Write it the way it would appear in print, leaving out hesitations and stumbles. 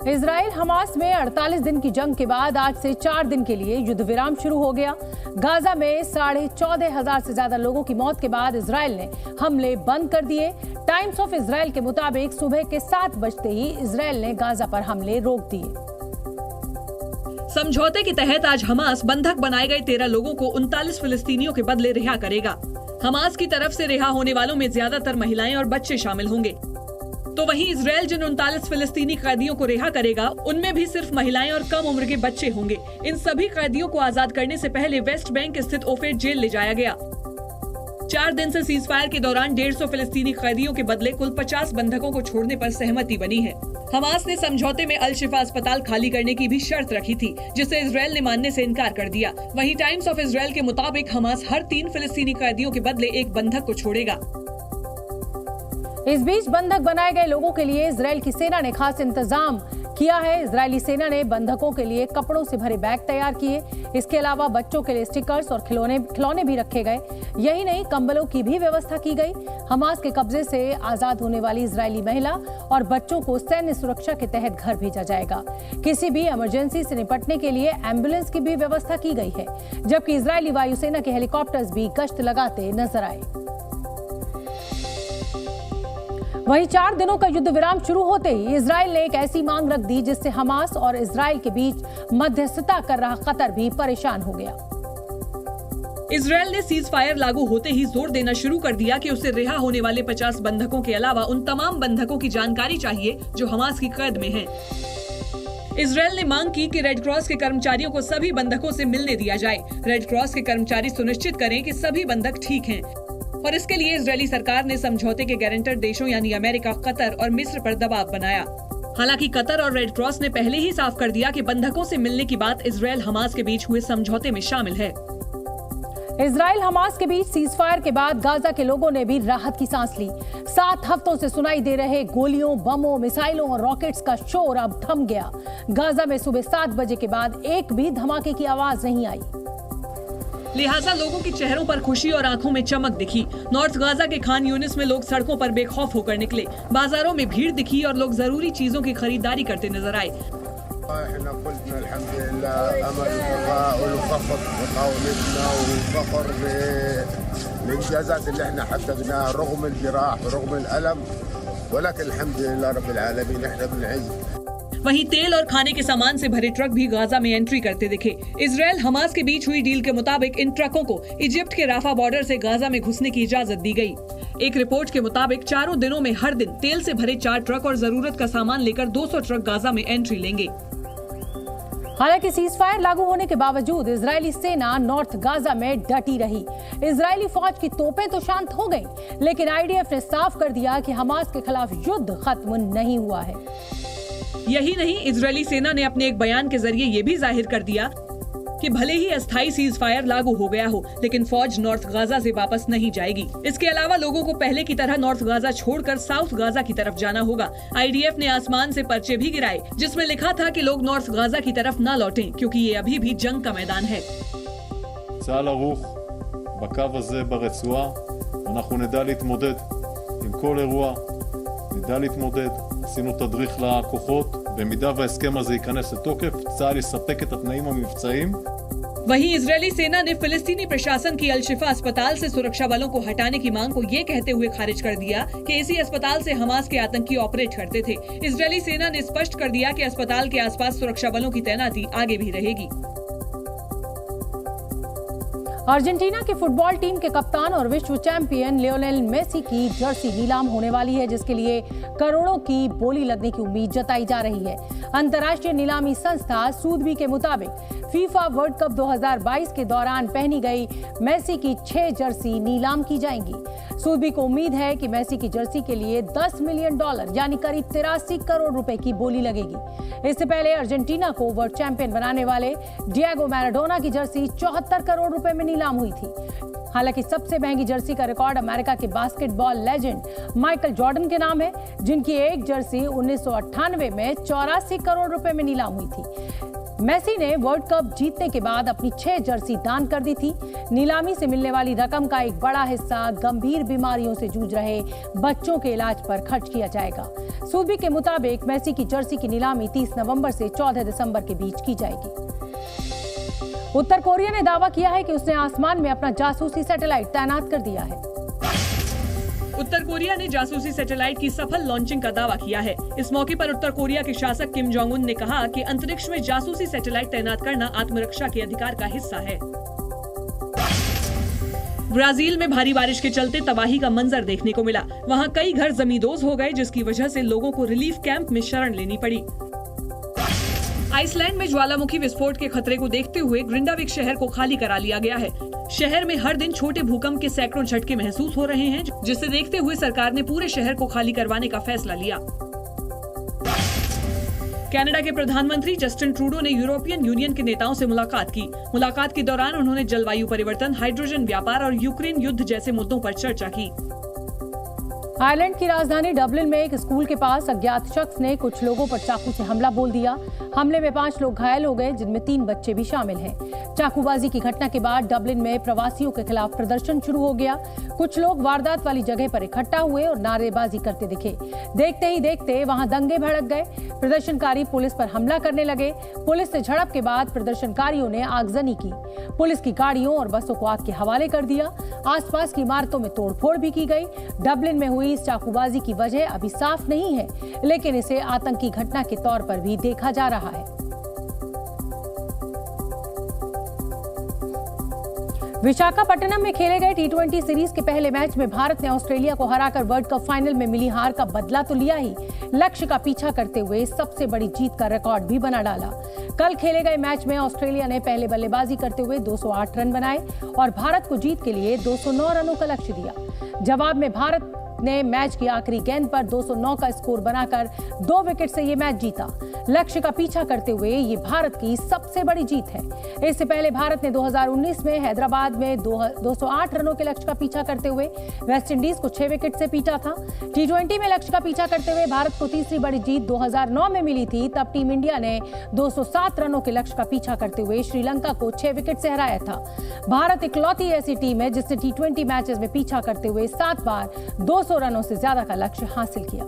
Israel Hamas में 48 दिन की जंग के बाद आज से 4 दिन के लिए युद्ध विराम शुरू हो गया। गाजा में 14,500 से ज्यादा लोगों की मौत के बाद इजराइल ने हमले बंद कर दिए। टाइम्स ऑफ इजराइल के मुताबिक सुबह के 7 बजते ही इजराइल ने गाजा पर हमले रोक दिए। समझौते के तहत आज हमास बंधक बनाए गए 13 लोगों को 39 फिलिस्तीनियों के बदले रिहा करेगा। हमास की तरफ से रिहा होने वालों में ज्यादातर महिलाएं और बच्चे शामिल होंगे। तो वहीं इजराइल जिन 39 फिलिस्तीनी कैदियों को रिहा करेगा, उनमें भी सिर्फ महिलाएं और कम उम्र के बच्चे होंगे। इन सभी कैदियों को आजाद करने से पहले वेस्ट बैंक स्थित ओफेड जेल ले जाया गया। 4 दिन से सीज फायर के दौरान 150 फिलिस्तीनी कैदियों के बदले कुल 50 बंधकों को छोड़ने पर सहमति बनी है। हमास ने समझौते में अल शिफा अस्पताल खाली करने की भी शर्त रखी थी, जिसे इजराइल ने मानने से इनकार कर दिया। वहीं टाइम्स ऑफ इजराइल के मुताबिक हमास हर 3 फिलिस्तीनी कैदियों के बदले एक बंधक को छोड़ेगा। इस बीच बंधक बनाए गए लोगों के लिए इजराइल की सेना ने खास इंतजाम किया है। इजरायली सेना ने बंधकों के लिए कपड़ों से भरे बैग तैयार किए। इसके अलावा बच्चों के लिए स्टिकर्स और खिलौने भी रखे गए। यही नहीं, कंबलों की भी व्यवस्था की गई। हमास के कब्जे से आजाद होने वाली इजरायली महिला और बच्चों को सैन्य सुरक्षा के तहत घर भेजा जाएगा। किसी भी इमरजेंसी से निपटने के लिए एम्बुलेंस की भी व्यवस्था की गई है, जबकि इजरायली वायुसेना के हेलीकॉप्टर्स भी गश्त लगाते नजर आए। वहीं 4 दिनों का युद्ध विराम शुरू होते ही इजराइल ने एक ऐसी मांग रख दी जिससे हमास और इजराइल के बीच मध्यस्थता कर रहा कतर भी परेशान हो गया। इजराइल ने सीज फायर लागू होते ही जोर देना शुरू कर दिया कि उसे रिहा होने वाले 50 बंधकों के अलावा उन तमाम बंधकों की जानकारी चाहिए जो हमास की कैद में हैं। इजराइल ने मांग की कि रेड क्रॉस के कर्मचारियों को सभी बंधकों से मिलने दिया जाए। रेड क्रॉस के कर्मचारी सुनिश्चित करें कि सभी बंधक ठीक हैं। और इसके लिए इजरायली सरकार ने समझौते के गारंटर देशों यानी अमेरिका, कतर और मिस्र पर दबाव बनाया। हालांकि कतर और रेड क्रॉस ने पहले ही साफ कर दिया कि बंधकों से मिलने की बात इजराइल हमास के बीच हुए समझौते में शामिल है। इजराइल हमास के बीच सीज फायर के बाद गाजा के लोगों ने भी राहत की सांस ली। 7 हफ्तों से सुनाई दे रहे गोलियों, बमों, मिसाइलों और रॉकेट्स का शोर अब थम गया। गाजा में सुबह 7 बजे के बाद एक भी धमाके की आवाज नहीं आई। लिहाजा लोगों के चेहरों पर खुशी और आंखों में चमक दिखी। नॉर्थ गाजा के खान यूनिस में लोग सड़कों पर बेखौफ होकर निकले। बाजारों में भीड़ दिखी और लोग जरूरी चीजों की खरीदारी करते नजर आए। वहीं तेल और खाने के सामान से भरे ट्रक भी गाजा में एंट्री करते दिखे। इजराइल हमास के बीच हुई डील के मुताबिक इन ट्रकों को इजिप्ट के राफा बॉर्डर से गाजा में घुसने की इजाजत दी गई। एक रिपोर्ट के मुताबिक 4 दिनों में हर दिन तेल से भरे 4 ट्रक और जरूरत का सामान लेकर 200 ट्रक गाजा में एंट्री लेंगे। हालांकि सीज फायर लागू होने के बावजूद इजरायली सेना नॉर्थ गाजा में डटी रही। इजरायली फौज की तोपें तो शांत हो गईं, लेकिन आईडीएफ ने साफ कर दिया कि हमास के खिलाफ युद्ध खत्म नहीं हुआ है। यही नहीं, इजरायली सेना ने अपने एक बयान के जरिए ये भी जाहिर कर दिया कि भले ही अस्थायी सीज फायर लागू हो गया हो, लेकिन फौज नॉर्थ गाजा से वापस नहीं जाएगी। इसके अलावा लोगों को पहले की तरह नॉर्थ गाजा छोड़कर साउथ गाजा की तरफ जाना होगा। आईडीएफ ने आसमान से पर्चे भी गिराए जिसमें लिखा था कि लोग नॉर्थ गाजा की तरफ न लौटें, क्योंकि ये अभी भी जंग का मैदान है। צה"ל ערוך בקו הזה ברצועה, אנחנו נדע להתמודד עם כל אירוע, נדע להתמודד. עשינו תדריך לכוחות, במידה וההסכם הזה ייכנס לתוקף, צה"ל יספק את התנאים המבצעיים। वहीं इजरायली सेना ने फिलिस्तीनी प्रशासन की अल शिफा अस्पताल से सुरक्षा बलों को हटाने की मांग को ये कहते हुए खारिज कर दिया कि इसी अस्पताल से हमास के आतंकी ऑपरेट करते थे। इजरायली सेना ने स्पष्ट कर दिया कि अस्पताल के आसपास सुरक्षा बलों की तैनाती आगे भी रहेगी। अर्जेंटीना की फुटबॉल टीम के कप्तान और विश्व चैंपियन लियोनेल मेसी की जर्सी नीलाम होने वाली है, जिसके लिए करोड़ों की बोली लगने की उम्मीद जताई जा रही है। अंतर्राष्ट्रीय नीलामी संस्था सूदबी के मुताबिक फीफा वर्ल्ड कप 2022 के दौरान पहनी गई मेसी की 6 जर्सी नीलाम की जाएंगी। सूदबी को उम्मीद है कि मेसी की जर्सी के लिए $10 मिलियन यानी करीब 83 करोड़ रुपए की बोली लगेगी। इससे पहले अर्जेंटीना को वर्ल्ड चैंपियन बनाने वाले डिएगो मैराडोना की जर्सी 74 करोड़ रुपए में नीलाम हुई थी। हालांकि सबसे महंगी जर्सी का रिकॉर्ड अमेरिका के बास्केटबॉल लेजेंड माइकल जॉर्डन के नाम है, जिनकी एक जर्सी 1998 में 84 करोड़ रुपए में नीलाम हुई थी। मेसी ने वर्ल्ड कप जीतने के बाद अपनी 6 जर्सी दान कर दी थी। नीलामी से मिलने वाली रकम का एक बड़ा हिस्सा गंभीर बीमारियों से जूझ रहे बच्चों के इलाज पर खर्च किया जाएगा। सूबी के मुताबिक मेसी की जर्सी की नीलामी 30 नवंबर से 14 दिसंबर के बीच की जाएगी। उत्तर कोरिया ने दावा किया है कि उसने आसमान में अपना जासूसी सैटेलाइट तैनात कर दिया है। उत्तर कोरिया ने जासूसी सैटेलाइट की सफल लॉन्चिंग का दावा किया है। इस मौके पर उत्तर कोरिया के शासक किम जोंग उन ने कहा कि अंतरिक्ष में जासूसी सैटेलाइट तैनात करना आत्मरक्षा के अधिकार का हिस्सा है। ब्राजील में भारी बारिश के चलते तबाही का मंजर देखने को मिला। वहां कई घर जमींदोज हो गए, जिसकी वजह से लोगों को रिलीफ कैंप में शरण लेनी पड़ी। आइसलैंड में ज्वालामुखी विस्फोट के खतरे को देखते हुए ग्रिंडाविक शहर को खाली करा लिया गया है। शहर में हर दिन छोटे भूकंप के सैकड़ों झटके महसूस हो रहे हैं, जिसे देखते हुए सरकार ने पूरे शहर को खाली करवाने का फैसला लिया। कनाडा के प्रधानमंत्री जस्टिन ट्रूडो ने यूरोपियन यूनियन के नेताओं से मुलाकात की। मुलाकात के दौरान उन्होंने जलवायु परिवर्तन, हाइड्रोजन व्यापार और यूक्रेन युद्ध जैसे मुद्दों पर चर्चा की। आयरलैंड की राजधानी डबलिन में एक स्कूल के पास अज्ञात शख्स ने कुछ लोगों पर चाकू से हमला बोल दिया। हमले में 5 लोग घायल हो गए, जिनमें 3 बच्चे भी शामिल हैं। चाकूबाजी की घटना के बाद डबलिन में प्रवासियों के खिलाफ प्रदर्शन शुरू हो गया। कुछ लोग वारदात वाली जगह पर इकट्ठा हुए और नारेबाजी करते दिखे। देखते ही देखते वहां दंगे भड़क गए। प्रदर्शनकारी पुलिस पर हमला करने लगे। पुलिस से झड़प के बाद प्रदर्शनकारियों ने आगजनी की। पुलिस की गाड़ियों और बसों को आग के हवाले कर दिया। आसपास की इमारतों में तोड़फोड़ भी की गई। डबलिन में हुई इस चाकूबाजी की वजह अभी साफ नहीं है, लेकिन इसे आतंकी घटना के तौर पर भी देखा जा रहा है। विशाखापट्टनम में खेले गए T20 सीरीज के पहले मैच में भारत ने ऑस्ट्रेलिया को हराकर वर्ल्ड कप फाइनल में मिली हार का बदला तो लिया ही, लक्ष्य का पीछा करते हुए सबसे बड़ी जीत का रिकॉर्ड भी बना डाला। कल खेले गए मैच में ऑस्ट्रेलिया ने पहले बल्लेबाजी करते हुए 208 रन बनाए और भारत को जीत के लिए 209 रनों का लक्ष्य दिया। जवाब में भारत ने मैच की आखिरी गेंद पर 209 का स्कोर बनाकर 2 विकेट से ये मैच जीता। लक्ष्य का पीछा करते हुए ये भारत की सबसे बड़ी जीत है। इससे पहले भारत ने 2019 में हैदराबाद में 208 रनों के लक्ष्य का पीछा करते हुए वेस्टइंडीज को 6 विकेट से पीटा था। T20 में लक्ष्य का पीछा करते हुए भारत को तीसरी बड़ी जीत 2009 में मिली थी। तब टीम इंडिया ने 207 रनों के लक्ष्य का पीछा करते हुए श्रीलंका को 6 विकेट से हराया था। भारत इकलौती ऐसी टीम है जिसने T20 मैचेस में पीछा करते हुए 7 बार 200 रनों से ज्यादा का लक्ष्य हासिल किया।